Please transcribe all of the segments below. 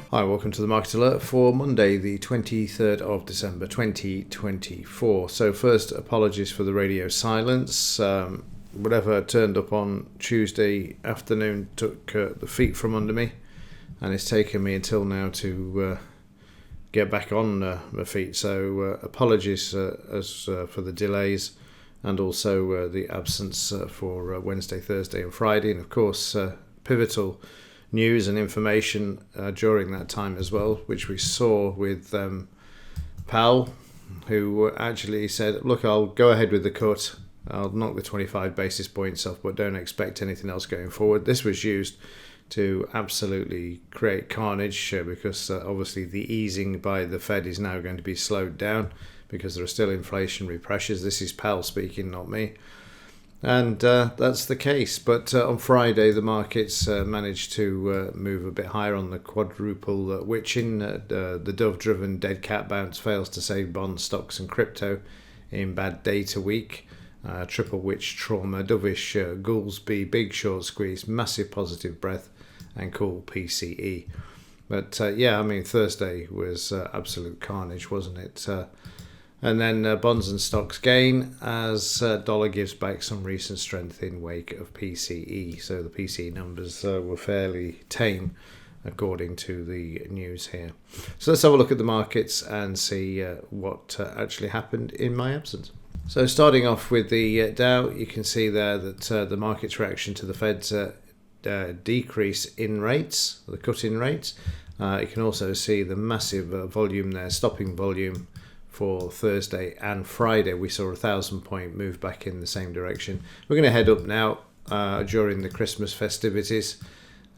Hi, welcome to the Market Alert for Monday, the 23rd of December 2024. So first, apologies for the radio silence. Whatever turned up on Tuesday afternoon took the feet from under me, and it's taken me until now to get back on my feet. So apologies for the delays and also the absence for Wednesday, Thursday and Friday, and of course pivotal news and information during that time as well, which we saw with Powell, who actually said, look, I'll go ahead with the cut, I'll knock the 25 basis points off, but don't expect anything else going forward. This was used to absolutely create carnage because obviously the easing by the Fed is now going to be slowed down because there are still inflationary pressures. This is Powell speaking, not me. And that's the case. But on Friday, the markets managed to move a bit higher on the quadruple witching. The dove-driven dead cat bounce fails to save bonds, stocks and crypto in bad data week. Triple witch trauma, dovish Goolsby, big short squeeze, massive positive breath and cool PCE. But Thursday was absolute carnage, wasn't it? And then bonds and stocks gain as dollar gives back some recent strength in wake of PCE. So the PCE numbers were fairly tame according to the news here. So let's have a look at the markets and see what actually happened in my absence. So starting off with the Dow, you can see there that the market's reaction to the Fed's decrease in rates, the cut in rates. You can also see the massive volume there, stopping volume for Thursday and Friday. We saw a 1,000-point move back in the same direction. We're going to head up now during the Christmas festivities.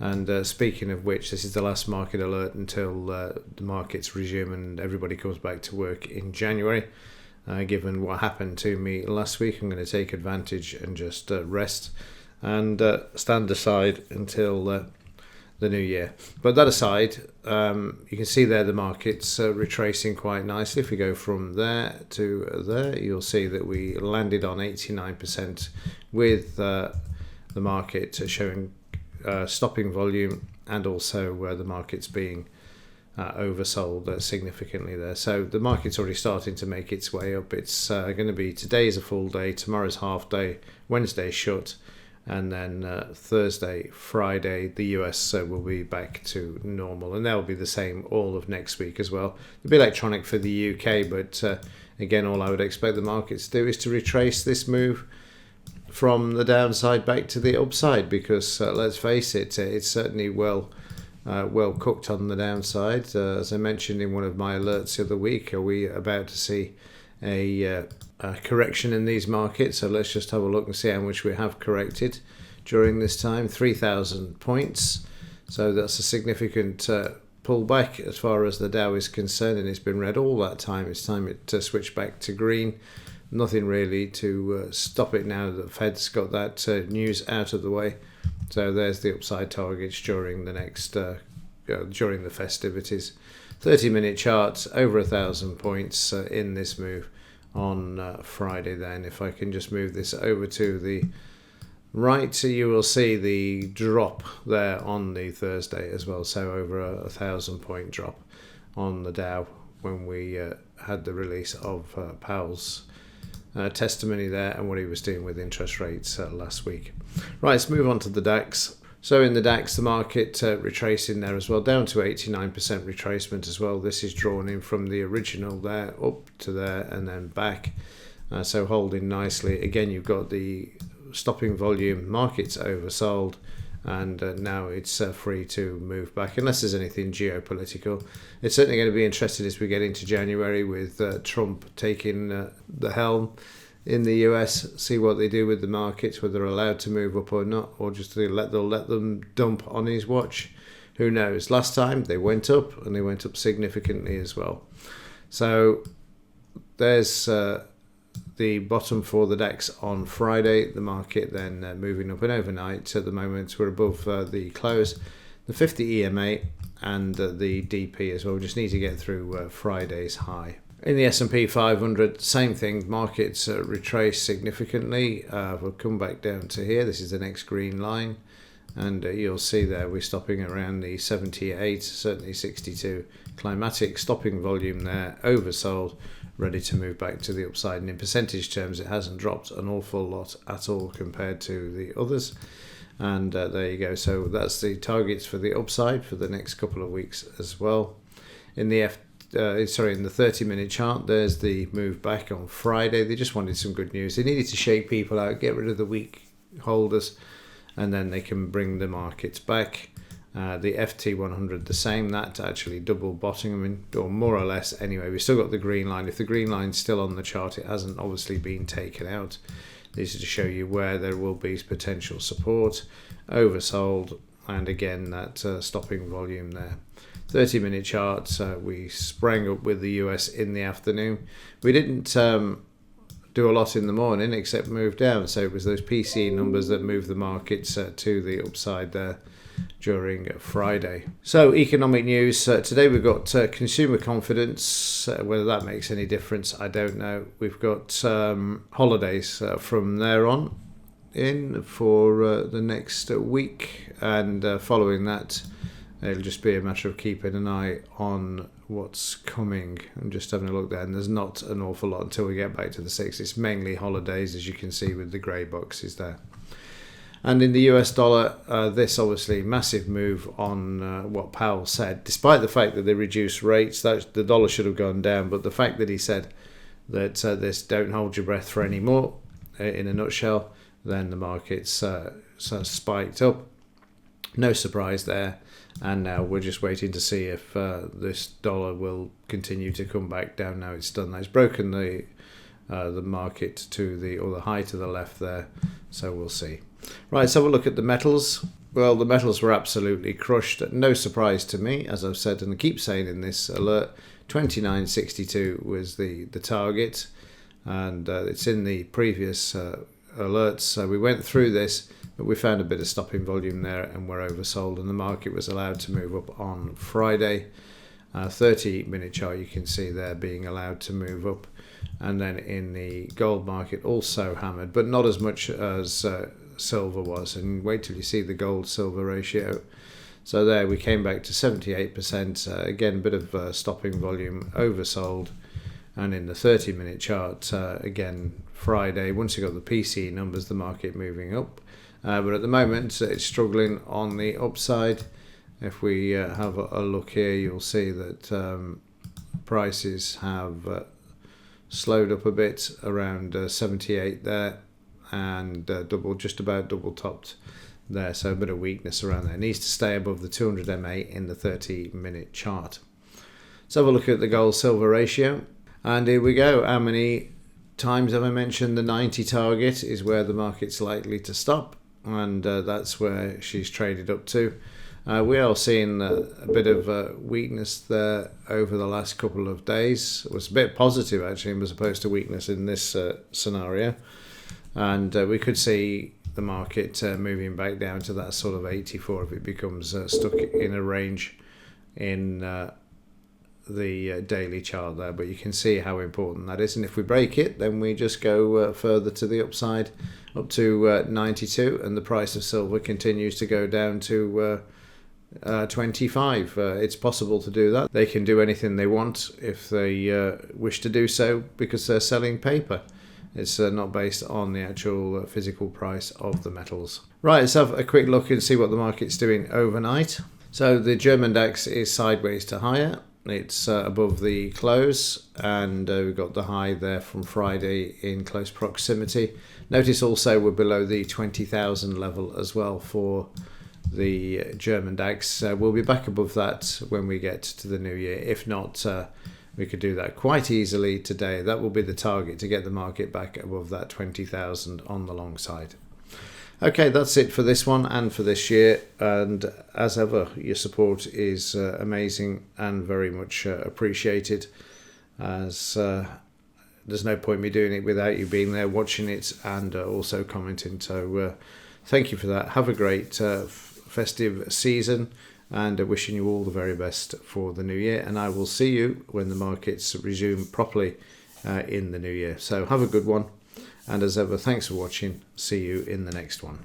And speaking of which, this is the last market alert until the markets resume and everybody comes back to work in January. Given what happened to me last week, I'm going to take advantage and just rest and stand aside until the new year. But that aside, you can see there the market's retracing quite nicely. If we go from there to there, you'll see that we landed on 89% with the market showing stopping volume and also the market's being oversold significantly there. So the market's already starting to make its way up. It's going to be today's a full day, tomorrow's half day, Wednesday shut. And then Thursday, Friday, the US will be back to normal. And that'll be the same all of next week as well. It'll be electronic for the UK, but again, all I would expect the markets to do is to retrace this move from the downside back to the upside. Because let's face it, it's certainly well cooked on the downside. As I mentioned in one of my alerts the other week, are we about to see a correction in these markets? So let's just have a look and see how much we have corrected during this time. 3,000 points. So that's a significant pullback as far as the Dow is concerned, and it's been red all that time. It's time to switch back to green. Nothing really to stop it now that the Fed's got that news out of the way. So there's the upside targets during the next during the festivities. 30-minute charts, over 1,000 points in this move on Friday. Then if I can just move this over to the right, you will see the drop there on the Thursday as well. So over a 1,000-point drop on the Dow when we had the release of Powell's testimony there and what he was doing with interest rates last week. Right, let's move on to the DAX. So in the DAX, the market retracing there as well, down to 89% retracement as well. This is drawn in from the original there, up to there and then back. So holding nicely. Again, you've got the stopping volume, market's oversold, and now it's free to move back, unless there's anything geopolitical. It's certainly going to be interesting as we get into January with Trump taking the helm in the US, see what they do with the markets, whether they're allowed to move up or not, or just they'll let them dump on his watch. Who knows? Last time they went up, and they went up significantly as well. So there's the bottom for the DAX on Friday. The market then moving up, and overnight at the moment we're above the close, the 50 EMA and the DP as well. We just need to get through Friday's high. In the S&P 500, same thing, markets retrace significantly. We'll come back down to here. This is the next green line. and you'll see there we're stopping around the 78, certainly 62 climatic, stopping volume there, oversold, ready to move back to the upside. And in percentage terms, it hasn't dropped an awful lot at all compared to the others. And there you go. So that's the targets for the upside for the next couple of weeks as well. In the in the 30-minute chart, there's the move back on Friday. They just wanted some good news. They needed to shake people out, get rid of the weak holders, and then they can bring the markets back. The FT100 the same, that actually double bottoming, or more or less anyway. We've still got the green line. If the green line's still on the chart, it hasn't obviously been taken out. This is to show you where there will be potential support, oversold, and again that stopping volume there. 30-minute chart, we sprang up with the US in the afternoon. We didn't do a lot in the morning except move down, so it was those PCE numbers that moved the markets to the upside there during Friday. So economic news, today we've got consumer confidence. Whether that makes any difference, I don't know. We've got holidays from there on in for the next week, and following that it'll just be a matter of keeping an eye on what's coming. I'm just having a look there, and there's not an awful lot until we get back to the 6th. It's mainly holidays, as you can see with the grey boxes there. And in the US dollar, this obviously massive move on what Powell said, despite the fact that they reduced rates. That the dollar should have gone down, but the fact that he said that this don't hold your breath for any more, in a nutshell, then the markets sort of spiked up. No surprise there. And now we're just waiting to see if this dollar will continue to come back down. Now it's done that. It's broken the market to the high to the left there, so we'll see. Right, let's have a look at the metals. Well, the metals were absolutely crushed. No surprise to me, as I've said and I keep saying in this alert. 29.62 was the target, and it's in the previous alerts. So we went through this, but we found a bit of stopping volume there, and we're oversold, and the market was allowed to move up on Friday. 30-minute chart, you can see there being allowed to move up, and then in the gold market also hammered, but not as much as silver was. And wait till you see the gold silver ratio. So there we came back to 78%. Again, a bit of stopping volume, oversold. And in the 30-minute chart, again Friday, once you got the PCE numbers, the market moving up. But at the moment it's struggling on the upside. If we have a look here, you'll see that prices have slowed up a bit around 78 there, and just about double topped there, so a bit of weakness around there. It needs to stay above the 200 MA in the 30-minute chart. Let's have a look at the gold silver ratio, and here we go. How many times have I mentioned the 90 target is where the market's likely to stop, and that's where she's traded up to. We are seeing a bit of weakness there over the last couple of days. It was a bit positive actually, as opposed to weakness in this scenario. And we could see the market moving back down to that sort of 84 if it becomes stuck in a range in the daily chart there. But you can see how important that is. And if we break it, then we just go further to the upside, up to 92, and the price of silver continues to go down to 25. It's possible to do that. They can do anything they want if they wish to do so, because they're selling paper. It's not based on the actual physical price of the metals. Right, let's have a quick look and see what the market's doing overnight. So the German DAX is sideways to higher. It's above the close, and we've got the high there from Friday in close proximity. Notice also we're below the 20,000 level as well for the German DAX. We'll be back above that when we get to the new year. If not, we could do that quite easily today. That will be the target, to get the market back above that 20,000 on the long side. Okay, that's it for this one and for this year. And as ever, your support is amazing and very much appreciated, as there's no point me doing it without you being there watching it and also commenting. So thank you for that. Have a great festive season, and wishing you all the very best for the new year. And I will see you when the markets resume properly in the new year. So have a good one. And as ever, thanks for watching. See you in the next one.